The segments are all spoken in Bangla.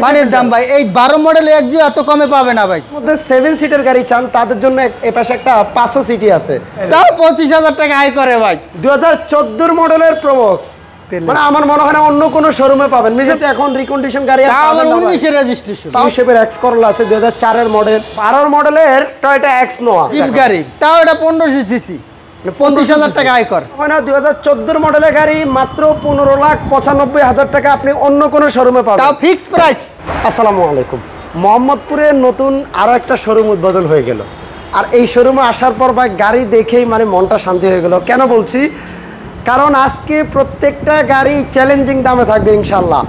পানির দাম ভাই এই 12 মডেল একজু এত কমে পাবে না ভাই। মধ্যে 7 সিটার গাড়ি চান তাদের জন্য এই পাশে একটা 500 সিটি আছে, তাও 25,000 টাকা আয় করে ভাই। 2014 মডেলের প্রবক্স, মানে আমার মনে হয় না অন্য কোনো শোরুমে পাবেন। মিজেতে এখন রিকন্ডিশন গাড়ি আর পাবেন না। 19 এর রেজিস্ট্রেশন, তাও শেপের এক্স করলা আছে 2004 এর মডেল, 12 মডেলের টয়োটা এক্স নোয়া জিপ গাড়ি, তাও এটা 1500 সিসি, 25,000 টাকা আয় করে। হয় না 2014 মডেলের গাড়ি মাত্র 15,95,000 টাকা আপনি অন্য কোনো শোরুমে পাবেন, তাও ফিক্সড প্রাইস। আসসালামু আলাইকুম। মোহাম্মদপুরে নতুন আরো একটা শোরুম উদ্বোধন হয়ে গেল, আর এই শোরুমে আসার পর ভাই গাড়ি দেখেই মানে মনটা শান্তি হয়ে গেল। কেন বলছি, কারণ আজকে প্রত্যেকটা গাড়ি চ্যালেঞ্জিং দামে থাকবে ইনশাল্লাহ।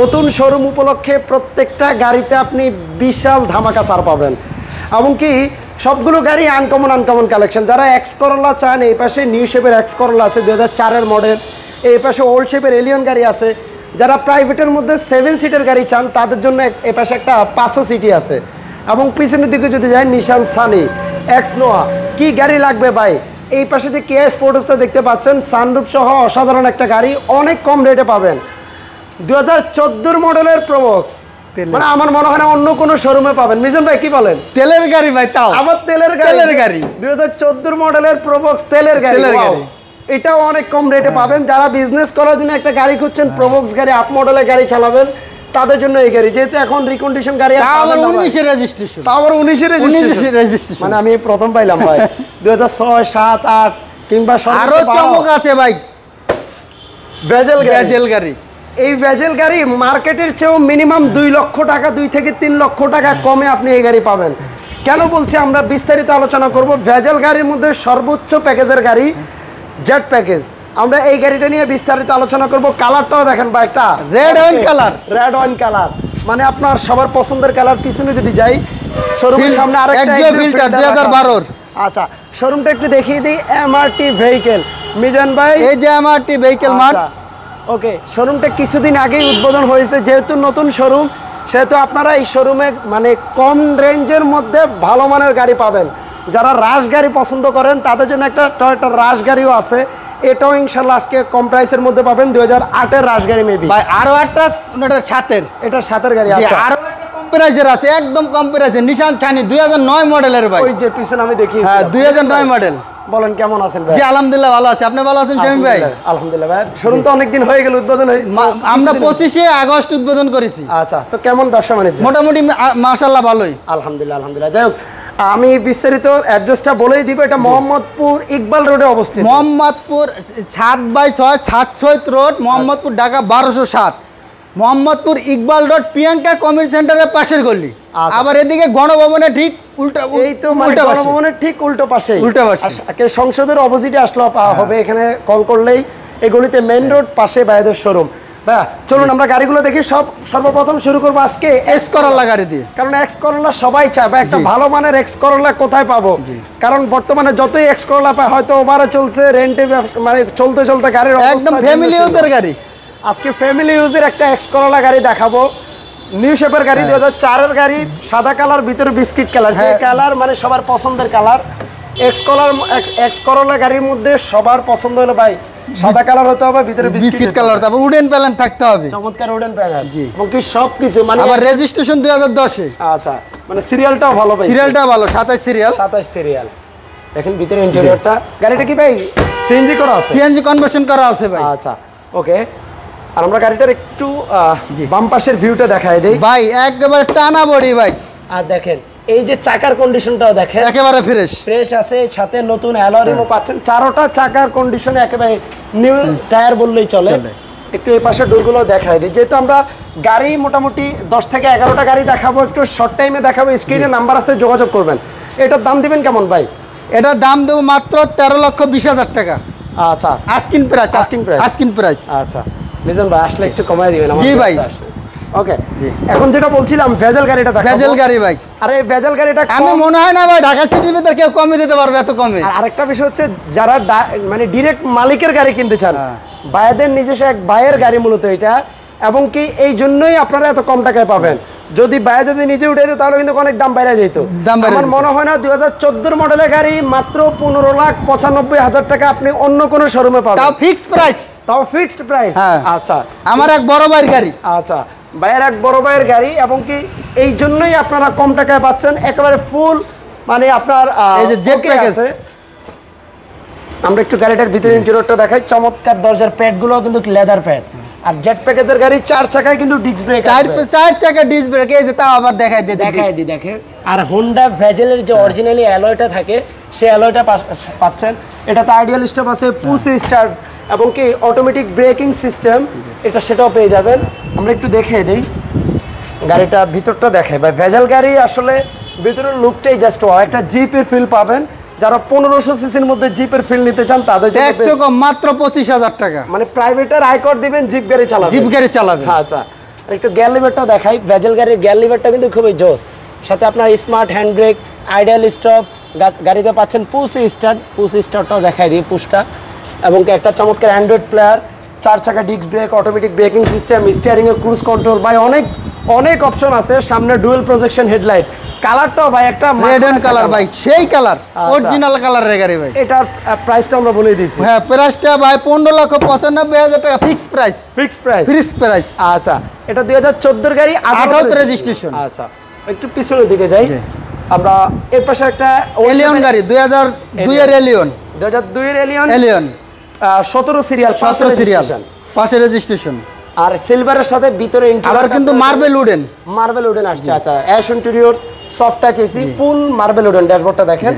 নতুন শোরুম উপলক্ষে প্রত্যেকটা গাড়িতে আপনি বিশাল ধামাকা ছাড় পাবেন, এমনকি সবগুলো গাড়ি আনকমন কালেকশন। যারা এক্স করলা চান, এই পাশে নিউ শেপের এক্স করলা আছে 2004 এর মডেল, এই পাশে ওল্ড শেপের এলিয়ন গাড়ি আছে। যারা প্রাইভেটের মধ্যে 7 সিটার গাড়ি চান তাদের জন্য এই পাশে একটা 500 সিটি আছে, এবং পিছনের দিকে যদি যায় নিশান সানি, এক্স নোয়া, কি গাড়ি লাগবে ভাই। এই পাশে যে কেয়া স্পোর্টসটা দেখতে পাচ্ছেন সানরুফ সহ অসাধারণ একটা গাড়ি, অনেক কম রেটে পাবেন। 2014 মডেলের প্রবক্স, মানে আমার মনে হয় না অন্য কোনো শোরুমে পাবেন। মিজান ভাই কি বলেন? তেলের গাড়ি ভাই, তাও আবার তেলের গাড়ি 2014 মডেলের প্রবক্স তেলের গাড়ি, এটাও অনেক কম রেটে পাবেন। যারা বিজনেস করার জন্য একটা গাড়ি খুঁজছেন, প্রবক্স গাড়ি, আপ মডেলের গাড়ি চালাবেন, তাদের জন্য এই গাড়ি। যেহেতু এখন রিকন্ডিশন গাড়ি, তাও 19 এর রেজিস্ট্রেশন, তাও আবার 19 এর রেজিস্ট্রেশন, মানে আমি প্রথম পাইলাম ভাই। 2006, 7, 8 কিংবা আরো চমক আছে ভাই। ভেজেল গাড়ি, এই ভেজেল গাড়ি মার্কেটের চেয়েও মিনিমাম 2 লক্ষ টাকা, 2 থেকে 3 লক্ষ টাকা কমে আপনি এই গাড়ি পাবেন। কেন বলছি, আমরা বিস্তারিত আলোচনা করব। ভেজেল গাড়ির মধ্যে সর্বোচ্চ প্যাকেজের গাড়ি জেড প্যাকেজ, আমরা এই গাড়িটা নিয়ে বিস্তারিত আলোচনা করব। কালারটাও দেখেন ভাই, একটা রেড ওয়াইন কালার, মানে আপনার সবার পছন্দের কালার। পিছনে যদি যাই, শোরুমের সামনে আরেকটা 2012। আচ্ছা, শোরুমটা একটু দেখিয়ে দিই। এমআরটি ভেহিকেল, মিজান ভাই এই যে এমআরটি ভেহিকেল মার্ট। ওকে, শোরুমটা কিছুদিন আগেই উদ্বোধন হয়েছে। যেহেতু নতুন শোরুম, সেহেতু আপনারা এই শোরুমে মানে কম রেঞ্জের মধ্যে ভালো মানের গাড়ি পাবেন। যারা রাশ গাড়ি পছন্দ করেন তাদের জন্য একটা টয়োটা রাশ গাড়িও আছে, এটাও ইনশাল্লাহ আজকে কম প্রাইসের মধ্যে পাবেন। 2008 এর রাশ গাড়ি মেবি ভাই, আরো একটা এটা সাতের গাড়ি আছে, আরো কম প্রাইসের আছে, একদম কম প্রাইসে নিশান সানি 2009 মডেলের ভাই। ওই যে পিছনে আমি দেখি, হ্যাঁ 2009 মডেল। বলেন কেমন আছেন ভাই? জি আলহামদুলিল্লাহ ভালো আছি, আপনি ভালো আছেন শামীম ভাই? আলহামদুলিল্লাহ ভাই, শোরুম তো অনেকদিন হয়ে গেল উদ্বোধন হয়ে, আমরা 25 আগস্ট উদ্বোধন করেছি। আচ্ছা, তো কেমন ব্যবসা বাণিজ্য? মোটামুটি মাশাআল্লাহ ভালোই, আলহামদুলিল্লাহ। যাই হোক, আমি বিস্তারিত অ্যাড্রেসটা বলেই দিব। এটা মোহাম্মদপুর ইকবাল রোডে অবস্থিত। Mohammadpur 7/6 7 road, Mohammadpur, Dhaka 1207। Mohammadpur Iqbal road, Priyanka community সেন্টারের পাশের গলি। আবার এদিকে গণভবনের ঠিক উল্টা, এই তো মানে গণভবনের ঠিক উল্টো পাশে, সংসদের অপোজিটে আসলে হবে। এখানে কল করলেই এই গলিতে মেইন রোড পাশে ভাইদের শোরুম। ভাইয়া চলুন আমরা গাড়িগুলো দেখি। সর্বপ্রথম শুরু করবো আজকে এক্স করলা গাড়ি দিয়ে, কারণ এক্স করলা সবাই চায়। বা একটা ভালো মানের এক্স করলা কোথায় পাবো? কারণ বর্তমানে যতই এক্স করলা পায়, হয়তো ওভারে চলছে, রেন্টে, মানে চলতে গাড়ির একদম ফ্যামিলি ইউজের গাড়ি। আজকে ফ্যামিলি ইউজের একটা এক্স করলা গাড়ি দেখাবো। নিউ শেপের গাড়ি, 2004 এর গাড়ি, সাদা কালার, ভিতরে বিস্কিট কালার, যে কালার মানে সবার পছন্দের কালার। এক্স করলা গাড়ির মধ্যে সবার পছন্দ হলো ভাই সাদা কালার হতে হবে, ভিতরে বিস্কিট কালার, তারপর উডেন প্যানেল থাকতে হবে, চমৎকার উডেন প্যানেল। জি, এবং কি সবকিছু মানে আবার রেজিস্ট্রেশন 2010 এ। আচ্ছা, মানে সিরিয়ালটাও ভালো ভাই, সিরিয়ালটা ভালো, 27 সিরিয়াল। দেখেন ভিতরে ইন্টেরিয়রটা। গাড়িটা কি ভাই সিএনজি করা আছে? সিএনজি কনভার্সন করা আছে ভাই। আচ্ছা, ওকে। আর আমরা গাড়িটার একটু বাম পাশের ভিউটা দেখাই দেই ভাই, একেবারে টানা বডি ভাই। আর দেখেন এই যে চাকার কন্ডিশনটাও দেখেন, একেবারে ফ্রেশ আছে, সাথে নতুন অ্যালরিমও পাচ্ছেন। চারোটা চাকার কন্ডিশনে একেবারে নিউ টায়ার বললেই চলে। একটু এই পাশের ডোরগুলো দেখাই দিই। যেহেতু আমরা গাড়ি মোটামুটি 10 থেকে 11টা গাড়ি দেখাবো, একটু শর্ট টাইমে দেখাবো। স্ক্রিনে নাম্বার আছে, যোগাযোগ করবেন। এটার দাম দিবেন কেমন ভাই? এটার দাম দেবো মাত্র 13,20,000 টাকা। আচ্ছা, আস্কিং প্রাইস। আচ্ছা, মিজান ভাই আসলে একটু কমায় দিবেন। জি ভাই। ওকে, এখন যেটা বলছিলাম ভেজেল গাড়িটা দেখাবো। ভেজেল গাড়ি ভাই, আরে ভেজেল গাড়িটা আমি মনে হয় না ভাই ঢাকা সিটির ভিতর কেউ কমে দিতে পারবে এত কমে। আর আরেকটা বিষয় হচ্ছে, যারা মানে ডিরেক্ট মালিকের গাড়ি কিনতে চান, ভাইদের নিজস্ব এক ভাইয়ের গাড়ি মূলত এটা, এবং কি এই জন্যই আপনারা এত কম টাকায় পাবেন। যদি ভাই যদি নিজে উঠে যেত তাহলে কিন্তু অনেক দাম বাইরে যেত। আমার মনে হয় না 2014 মডেলের গাড়ি মাত্র 15,95,000 টাকা আপনি অন্য কোনো শোরুমে পাবেন, তাও ফিক্সড প্রাইস। আচ্ছা, আমার এক বড় ভাইয়ের গাড়ি। আচ্ছা, ভাইয়ের এক বড় ভাইয়ের গাড়ি, এবং কি এই জন্যই আপনারা কম টাকায় পাচ্ছেন একেবারে ফুল, মানে আপনার এই যে জেট okay প্যাকেজ। আছে। আমরা একটু গাড়িটার ভিতরে ইন্টেরিয়রটা দেখাই। চমৎকার দরজার প্যাডগুলো কিন্তু লেদার প্যাড। আর জেট প্যাকেজের গাড়ি 4 চাকায় কিন্তু ডিস্ক ব্রেক, 4 চাকা ডিস্ক ব্রেক, এই যে তাও আবার দেখাই দিতে দেখাই দি দেখেন। আর হোন্ডা ভেজেলের যে অরিজিনালি অ্যালয়টা থাকে সেই অ্যালয়টা পাচ্ছেন। এটাতে আইডিয়াল স্টপ আছে, পুশ স্টার্ট, এবং কি অটোমেটিক ব্রেকিং সিস্টেম, এটা সেটাও পেয়ে যাবেন। আমরা একটু দেখিয়ে দেই গাড়িটা ভিতরটা দেখাই ভাই। ভেজেল গাড়ি আসলে ভিতরের লুকটাই জাস্ট একটা জিপের ফিল পাবেন। যারা 1500 সিসির মধ্যে জিপের ফিল নিতে চান তাদের জন্য ট্যাক্স কম, মাত্র 25,000 টাকা। মানে প্রাইভেটের আয়কর দিবেন, জিপ গাড়ি চালাবেন, জিপ গাড়ি চালাবেন। আচ্ছা, আর একটু গ্যার লিভারটা দেখাই। ভেজেল গাড়ির গ্যার লিভারটা কিন্তু খুবই জোস। সাথে আপনার smart hand brake, ideal stop, গাড়িতে পাচ্ছেন পুশ স্টার্টটাও দেখাই দিই, পুশটা, এবং কি একটা চমৎকার অ্যান্ড্রয়েড প্লেয়ার, 4 চাকা disc brake, automatic braking system, স্টিয়ারিংয়ে ক্রুজ কন্ট্রোল, ভাই অনেক অপশন আছে। সামনে ডুয়েল প্রজেকশন হেডলাইট, কালারটাও ভাই একটা রেড এন্ড কালার ভাই, সেই কালার, অরিজিনাল কালারের গাড়ি ভাই। এটার প্রাইসটা আমরা বলে দিয়েছি। হ্যাঁ, প্রাইসটা ভাই 15,95,000 টাকা fixed price. Fixed price. Fixed price. আচ্ছা, এটা 2014 গাড়ি, 18 রেজিস্ট্রেশন। আচ্ছা, একটু পিছনের দিকে যাই। আমরা এর পাশে একটা এলিয়ন গাড়ি, 2002 এর এলিয়ন, 2002 এর এলিয়ন 17 সিরিয়াল, 17 সিরিয়াল, পাশে রেজিস্ট্রেশন। আর সিলভারের সাথে ভিতরে আবার কিন্তু মার্বেল উডেন আসছে। আচ্ছা, ash interior, soft touch AC, full marble wooden. ড্যাশবোর্ডটা দেখেন।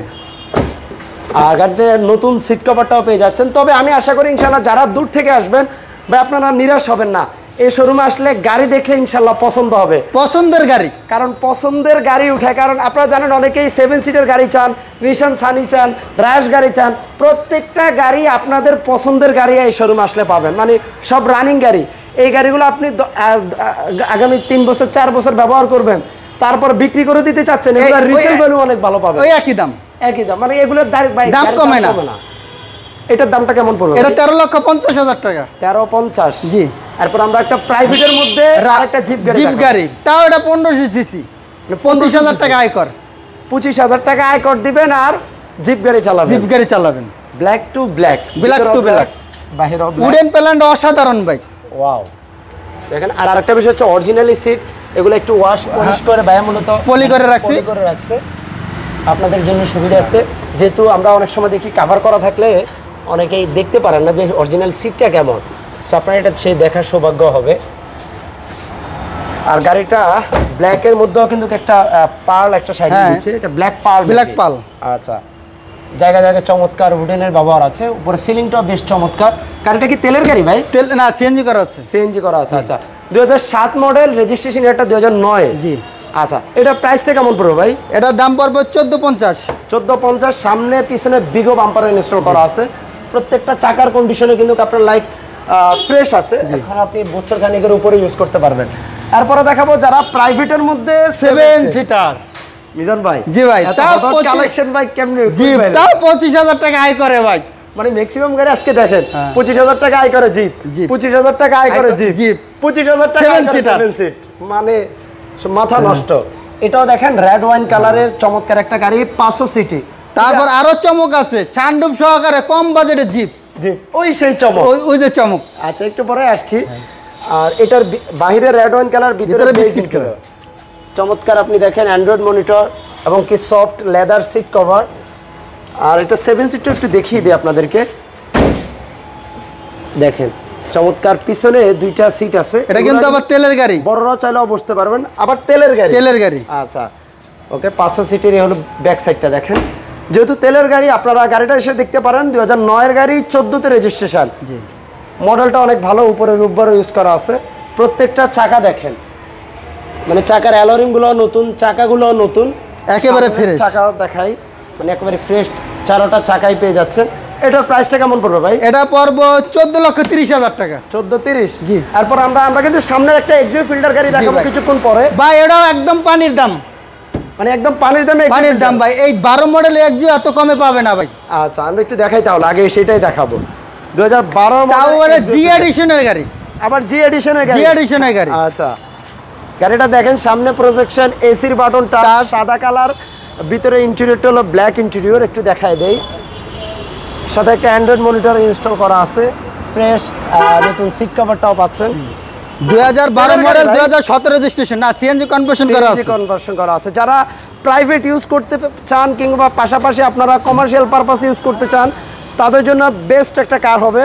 আর গাড়িতে নতুন সিট কভারটাও পেয়ে যাচ্ছেন। তবে আমি আশা করি ইনশাআল্লাহ যারা দূর থেকে আসবেন ভাই আপনারা নিরাশ হবেন না। এই শোরুমে আসলে গাড়ি দেখলে ইনশাআল্লাহ পছন্দ হবে, পছন্দের গাড়ি। কারণ পছন্দের গাড়ি উঠে। কারণ আপনারা জানেন অনেকেই 7 সিটের গাড়ি চান, নিশান সানি চান, রায়াস গাড়ি চান। প্রত্যেকটা গাড়ি আপনাদের পছন্দের গাড়ি এই শোরুমে আসলে পাবেন, মানে সব রানিং গাড়ি। এই গাড়িগুলো আপনি আগামী 3 বছর 4 বছর ব্যবহার করবেন, তারপর বিক্রি করে দিতে চাচ্ছেন, এগুলোর রিসেল ভ্যালু অনেক ভালো পাবেন। ওই একই দাম, মানে এগুলোর দাম কমে না। এটার দামটা কেমন পড়বে? এটা 13,50,000 টাকা। 13,50। জি। তারপর আমরা একটা প্রাইভেটের মধ্যে আরেকটা জিপ গাড়ি, তাও এটা 1500 সিসি, 25,000 টাকা আয়কর। 25,000 টাকা আয়কর দিবেন আর জিপ গাড়ি চালাবেন। ব্ল্যাক টু ব্ল্যাক, বাহির উডেন প্যালেন্ড অসাধারণ ভাই। ওয়াও, দেখেন। আর আরেকটা বিষয় হচ্ছে অরিজিনালি সিট, এগুলো একটু ওয়াশ পলিশ করে ভাইয়া মূলত পলি করে রাখছে আপনাদের জন্য সুবিধার্থে। যেহেতু আমরা অনেক সময় দেখি কভার করা থাকলে অনেকেই দেখতে পারেন না যে অরিজিনাল সিটটা কেমন, সো আপনার এটা সেই দেখার সৌভাগ্য হবে। আর গাড়িটা ব্ল্যাকের মধ্যেও কিন্তু একটা পার্ল একটা সাইড দিচ্ছে, এটা ব্ল্যাক পার্ল। আচ্ছা, জায়গা জায়গায় চমৎকার উডেনের ব্যবহার আছে। উপরে সিলিংটাও বেশ চমৎকার। গাড়িটা কি তেলের গাড়ি ভাই? তেল না, সিএনজি করা আছে। আচ্ছা, 2007 মডেল, রেজিস্ট্রেশন এটা 2009। জি। আচ্ছা, এটা প্রাইসটা কেমন পড়বে ভাই? এটার দাম পড়বে 14,50। সামনে পিছনে বিগো বাম্পার ইনস্টল করা আছে। প্রত্যেকটা চাকার কন্ডিশনে কিন্তু আপনার লাইক ফ্রেশ আছে। এখন আপনি বছর খানিকের উপরে ইউজ করতে পারবেন। তারপরে দেখাবো যারা প্রাইভেটের মধ্যে 7 সিটার। মিজান ভাই, জি ভাই, তাও কালেকশন ভাই কেমনে? জি, তাও 25,000 টাকা আয় করে ভাই। মানে ম্যাক্সিমাম গাড়ি আজকে দেখেন 25,000 টাকা আয় করে জিপ, 25,000 টাকা আয় করে জিপ, 25,000 টাকা 7 সিট, মানে মাথা নষ্ট। এটাও দেখেন রেড ওয়াইন কালারের চমৎকার একটা গাড়ি, 500 সিটি। তারপর আরো চমক আছে, সানরুফ সহকারে কম বাজেটে জিপ। ওই সেই চমক, ওই যে চমক। আচ্ছা, একটু পরে আসছি। আর এটার বাইরে রেড ওয়াইন কালার, ভিতরে বেসিক কালার। চমৎকার আপনি দেখেন অ্যান্ড্রয়েড মনিটর এবং কি সফট লেদার সিট কভার। আর এটা 7 সিটটা একটু দেখিয়ে দিই আপনাদেরকে। দেখেন চমৎকার, পিছনে 2টা সিট আছে। এটা কিন্তু আবার তেলের গাড়ি, বড়রাও চাইলেও বসতে পারবেন। আবার তেলের গাড়ি। আচ্ছা, ওকে, 500 সিটের হলো ব্যাক সাইডটা দেখেন। যেহেতু তেলের গাড়ি, আপনারা গাড়িটা এসে দেখতে পারেন। 2009 এর গাড়ি, 14তে রেজিস্ট্রেশন। জি। মডেলটা অনেক ভালো, উপরে রূপবারও ইউজ করা আছে। প্রত্যেকটা চাকা দেখেন, মানে চাকার অ্যালোরিমগুলো নতুন, চাকাগুলো নতুন, একেবারে ফ্রেশ। চাকা দেখাই, মানে একেবারে ফ্রেশ 4টা চাকাই পেয়ে যাচ্ছেন। এটার প্রাইসটা কেমন পড়বে ভাই? এটা পড়বে 14,30,000 টাকা। 14,30। জি। তারপর আমরা কিন্তু সামনের একটা এক্সিও ফিল্টার গাড়ি দেখাবো কিছুক্ষণ পরে ভাই। এটাও একদম পানির দাম, মানে একদম পানির দাম ভাই। এই 12 মডেল এক্সিও এত কমে পাবে না ভাই। আচ্ছা, আমরা একটু দেখাই তাহলে, আগে সেটাই দেখাবো। 2012 মডেল জি এডিশনের গাড়ি। আবার জি এডিশনের গাড়ি। আচ্ছা, গাড়িটা দেখেন, সামনে প্রজেকশন, এসির বাটন টাচ, সাদা কালার, ভিতরে ইন্টেরিয়রটা হলো ব্ল্যাক ইন্টেরিয়র। একটু দেখাই দেই, সাথে একটা অ্যান্ড্রয়েড মনিটর ইনস্টল করা আছে, ফ্রেশ নতুন সিট কভারটাও পাচ্ছেন। 2012 মডেল 2017 রেজিস্ট্রেশন না সিএনজি কনভার্সন করা আছে কনভার্সন করা আছে যারা প্রাইভেট ইউজ করতে চান কিংবা পাশাপাশি আপনারা কমার্শিয়াল পারপাসে ইউজ করতে চান তাদের জন্য বেস্ট একটা কার হবে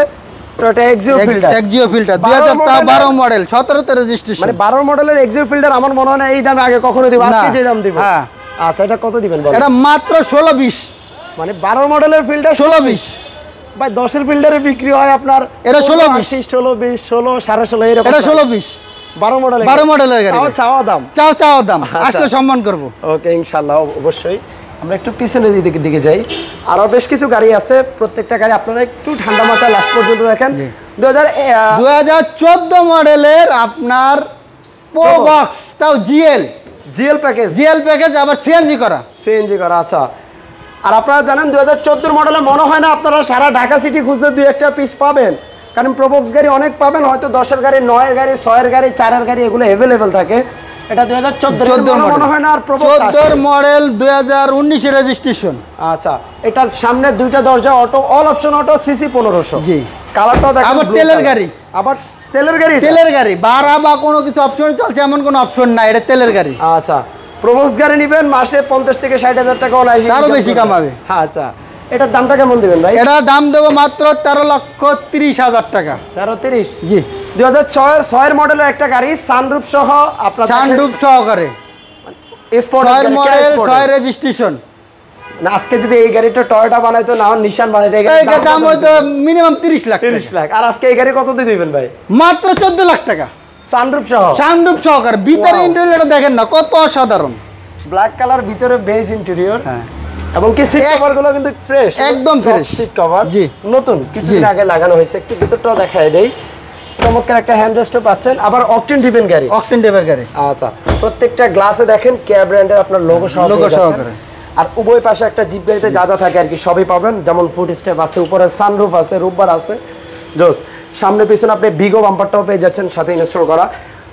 Toyota Axio fielder. Axio fielder 2012 model 17 তে রেজিস্ট্রেশন মানে 12 মডেলের এক্সিও ফিল্ডার আমার মনে হয় না এই দামে আগে কখনো দিব, আজকে যে দাম দিব। হ্যাঁ আচ্ছা এটা কত দিবেন বলেন? এটা মাত্র 16-20 মানে 12 মডেলের ফিল্ডার 16-20 ভাই 10 এর ফিল্ডারে বিক্রি হয় আপনার এটা 16-20 16-20 16 16.5 এরকম। এটা 16-20 12 মডেলের 12 মডেলের গাড়ি তাও চাওয়া দাম চাও দাম আসলে সম্মান করব। ওকে ইনশাআল্লাহ অবশ্যই। আমরা একটু পিছনের দিকে যাই, আরো বেশ কিছু গাড়ি আছে, প্রত্যেকটা গাড়ি আপনারা একটু ঠান্ডা মাথায় লাস্ট পর্যন্ত দেখেন। 2014 মডেলের আপনার প্রোবক্স তাও জিএল প্যাকেজ আবার সিএনজি করা। আচ্ছা আর আপনারা জানেন 2014 মডেলের মনে হয় না আপনারা সারা ঢাকা সিটি খুঁজলে 2-1টা পিস পাবেন, কারণ প্রোবক্স গাড়ি অনেক পাবেন, হয়তো 10-এর গাড়ি 9-এর গাড়ি 6-এর গাড়ি 4-এর গাড়ি এগুলো অ্যাভেলেবেল থাকে। এটা 2014 মনে হয় না আর প্রোবক্স 14 মডেল 2019 এর রেজিস্ট্রেশন। আচ্ছা এটার সামনে দুইটা দরজা auto, all option auto, CC 1500। জি কালারটাও দেখেন আবার তেলের গাড়ি, আবার তেলের গাড়ি ভাড়া বা কোনো কিছু অপশন চলছে এমন কোনো অপশন নাই, এটা তেলের গাড়ি। আচ্ছা প্রোবক্স গাড়ি নেবেন মাসে 50 থেকে 60,000 টাকা অনলাইনে আরো বেশি কামাবে। আচ্ছা এটার দামটা কেমন দিবেন ভাই? এটা দাম দেবো মাত্র 13,30,000 টাকা। 13-30 জি 2006 মডেলের একটা গাড়ি সানরুফ সহ আপনার সানরুফ সহকারে স্পোর্ট 6 মডেল 6 রেজিস্ট্রেশন। না আজকে যদি এই গাড়িটা টয়োটা বানাইতো না নিশান বানাইতো এই গাড়ির দাম হয়তো মিনিমাম 30 লাখ। আর আজকে এই গাড়ি কত দিয়ে দিবেন ভাই? মাত্র 14 লাখ টাকা সানরুফ সহকারে। ভিতরে ইন্টেরিয়রটা দেখেন না কত অসাধারণ, ব্ল্যাক কালার, ভিতরে বেজ ইন্টেরিয়র। হ্যাঁ এবং কি সিট কভার গুলো কিন্তু ফ্রেশ, একদম ফ্রেশ সিট কভার, জি নতুন কিছুদিন আগে লাগানো হয়েছে। একটু ভিতরটাও দেখায় দেই, চমৎকার একটা হ্যান্ড রেস্টও পাচ্ছেন, আবার অকটেন ডিপেন গাড়ি। আচ্ছা প্রত্যেকটা গ্লাসে দেখেন কেয়া ব্র্যান্ডের আপনার লোগো সহকারে। আর উভয় পাশে একটা জিপ গাড়িতে যা যা থাকে আর কি সবই পাবেন, যেমন ফুট স্টেপ আছে, উপরে সানরুফ আছে, রুফবার আছে, জোস। সামনে পিছনে আপনি বিগো বাম্পারটাও পেয়ে যাচ্ছেন সাথে ইনস্টল করা।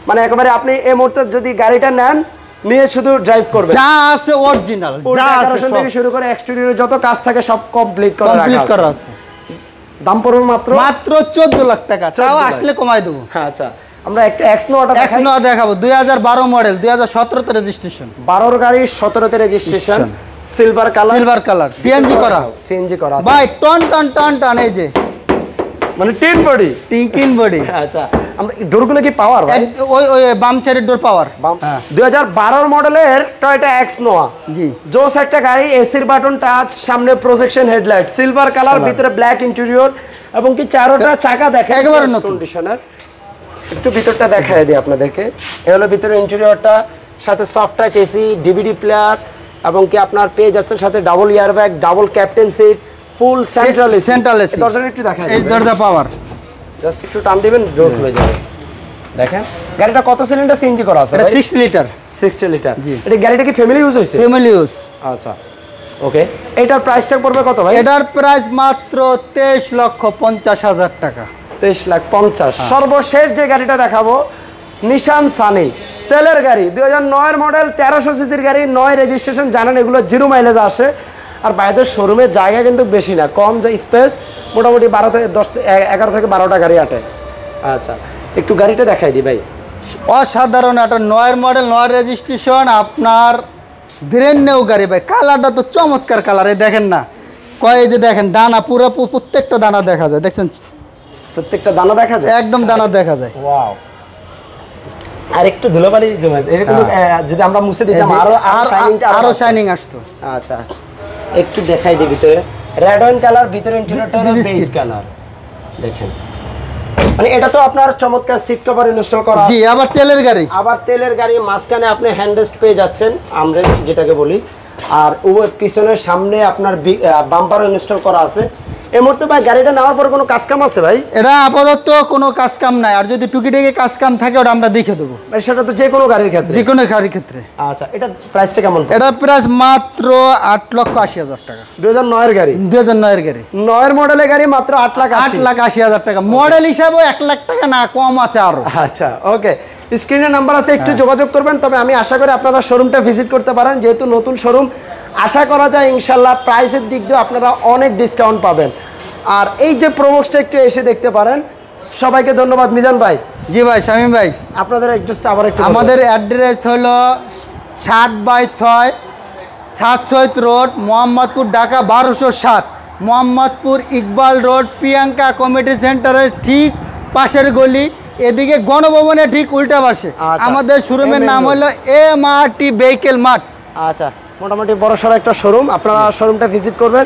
মানে একেবারে আপনি এই মুহূর্তে যদি গাড়িটা নেন নিয়ে শুধু ড্রাইভ করবেন, যা আছে অরিজিনাল, যা আছে থেকে শুরু করে এক্সটেরিয়রে যত কাজ থাকে সব কমপ্লিট করা আছে। দাম পড়বে মাত্র 14 লাখ টাকা। তাও আসলে কমাই দেবো। আচ্ছা আমরা একটা এক্সনোটা দেখাবো 2012 মডেল 2017 তে রেজিস্ট্রেশন। 12 গাড়ি 17 তে রেজিস্ট্রেশন, সিলভার কালার, সিএনজি করা ভাই টন এই যে মানে টিন বডি। আচ্ছা আমরা ডোরগুলো কি পাওয়ার ভাই? ওই বাম সাইডের ডোর পাওয়ার। 2012 মডেলের টয়োটা এক্সনোয়া, জি জোস একটা গাড়ি, এসির বাটন টাচ, সামনে প্রজেকশন হেডলাইট, সিলভার কালার, ভিতরে ব্ল্যাক ইন্টেরিয়র এবং কি চারোটা চাকা দেখেন একেবারে নতুন কন্ডিশনার। একটু ভিতরটা দেখায় দিই আপনাদেরকে। এই হলো ভিতরে ইন্টেরিয়রটা, সাথে soft touch AC, DVD player এবং কি আপনার পেয়ে যাচ্ছেন সাথে double airbag, double captain seat, full central AC. দরজাটা একটু দেখায় এই দরজা পাওয়ার, জাস্ট একটু টান দিবেন ডোর খুলে যাবে। দেখেন গাড়িটা কত সিলিন্ডার সিএনজি করা আছে? এটা 60 লিটার। 60 লিটার। জি এটা গাড়িটা কি ফ্যামিলি ইউজ হইছে? Family use. আচ্ছা ওকে। এটার প্রাইসটা পড়বে কত ভাই? এটার প্রাইস মাত্র 23,50,000 টাকা। 23,50,000। সর্বশেষ যে গাড়িটা দেখাবো নিশান সানি, তেলের গাড়ি, 2009 এর মডেল, 1300 সিসির গাড়ি, 9 রেজিস্ট্রেশন। জানেন এগুলো 0 মাইলেজ আসে, আর বাইরের শোরুমের জায়গা কিন্তু বেশি না, কম যে স্পেস, মোটামুটি 11 থেকে 12টা গাড়ি আটে। আচ্ছা একটু গাড়িটা দেখাই দিই ভাই। অসাধারণ একটা 9 মডেল, 9 রেজিস্ট্রেশন, আপনার ব্র্যান্ড নিউ গাড়ি ভাই। কালারটা তো চমৎকার কালার, এই দেখেন না কয় যে দেখেন ডানা, পুরো প্রত্যেকটা দানা দেখা যায়, দেখছেন প্রত্যেকটা দানা দেখা যায়, একদম দানা দেখা যায়। ওয়াও। আর একটু ধুলোবালি জমে আছে, এটা কিন্তু যদি আমরা মুছে দিতাম আরো শাইনিং আসতো। আচ্ছা একটু দেখাই দিই ভিতরে, রেড ওয়াইন কালার, ভিতরে ইন্টেরিয়রটা হলো বেজ কালার। দেখেন মানে এটা তো আপনার চমৎকার সিট কভার ইনস্টল করা। জি আবার তেলের গাড়ি, মাঝখানে আপনি হ্যান্ডরেস্ট পেয়ে যাচ্ছেন, আমরেস্ট যেটাকে বলি, আর পিছনের সামনে আপনার বাম্পারও ইনস্টল করা আছে। এই মুহূর্তে ভাই গাড়িটা নেওয়ার পর কোনো কাজ কাম আছে ভাই? এটা আপাতত কোনো কাজ কাম নাই, আর যদি টুকিটাকি কাজ কাম থাকে ওটা আমরা দেখে দেবো। সেটা তো যে কোনো গাড়ির ক্ষেত্রে, যে কোনো গাড়ির ক্ষেত্রে। আচ্ছা এটা প্রাইসটা কেমন? এটা প্রাইস মাত্র 8,80,000 টাকা। 2009 এর গাড়ি, 2009 এর গাড়ি, 9 এর মডেলের গাড়ি, মাত্র 8,80,000 টাকা। মডেল হিসাবে 1 লাখ টাকা না কম আছে আরো। আচ্ছা ওকে, স্ক্রিনে নাম্বার আছে, একটু যোগাযোগ করবেন। তবে আমি আশা করি আপনারা শোরুমটা ভিজিট করতে পারেন, যেহেতু নতুন শোরুম, আশা করা যায় ইনশাল্লাহ প্রাইসের দিক দিয়ে আপনারা অনেক ডিসকাউন্ট পাবেন। আর এই যে প্রোবক্সটা একটু এসে দেখতে পারেন। সবাইকে ধন্যবাদ মিজান ভাই। জি ভাই শামীম ভাই, আপনাদের অ্যাড্রেসটা আবার একটু আমাদের অ্যাড্রেস হলো 7/6 সাত Syed road, Mohammadpur, Dhaka 1207। Mohammadpur Iqbal road, Priyanka committee সেন্টারের ঠিক পাশের গলি, এদিকে গণভবনের ঠিক উল্টা পাশে। আচ্ছা। আমাদের শোরুমের MN নাম রোড। হলো MRT ভেহিকেল মার্ট। আচ্ছা, মোটামুটি বড়সড় একটা শোরুম, আপনারা শোরুমটা ভিজিট করবেন,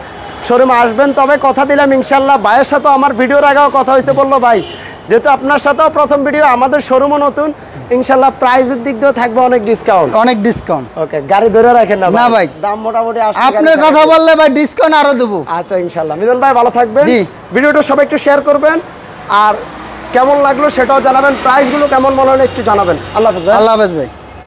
শোরুমে আসবেন। তবে কথা দিলাম ইনশাল্লাহ, ভাইয়ের সাথেও আমার ভিডিওর আগেও কথা হয়েছে, বললো ভাই যেহেতু আপনার সাথেও প্রথম ভিডিও, আমাদের শোরুমও নতুন, ইনশাল্লাহ প্রাইসের দিক দিয়েও থাকবে অনেক ডিসকাউন্ট। অনেক ডিসকাউন্ট। ওকে, গাড়ি ধরে রাখেন না না ভাই। দাম মোটামুটি আপনার কথা বললে ভাই ডিসকাউন্ট আরো দেবো। আচ্ছা ইনশাল্লাহ। মিজান ভাই ভালো থাকবেন, জি। ভিডিওটা সবাই একটু শেয়ার করবেন, আর কেমন লাগলো সেটাও জানাবেন, প্রাইসগুলো কেমন মনে হলো একটু জানাবেন। আল্লাহ হাফেজ ভাই। আল্লাহ হাফেজ ভাই।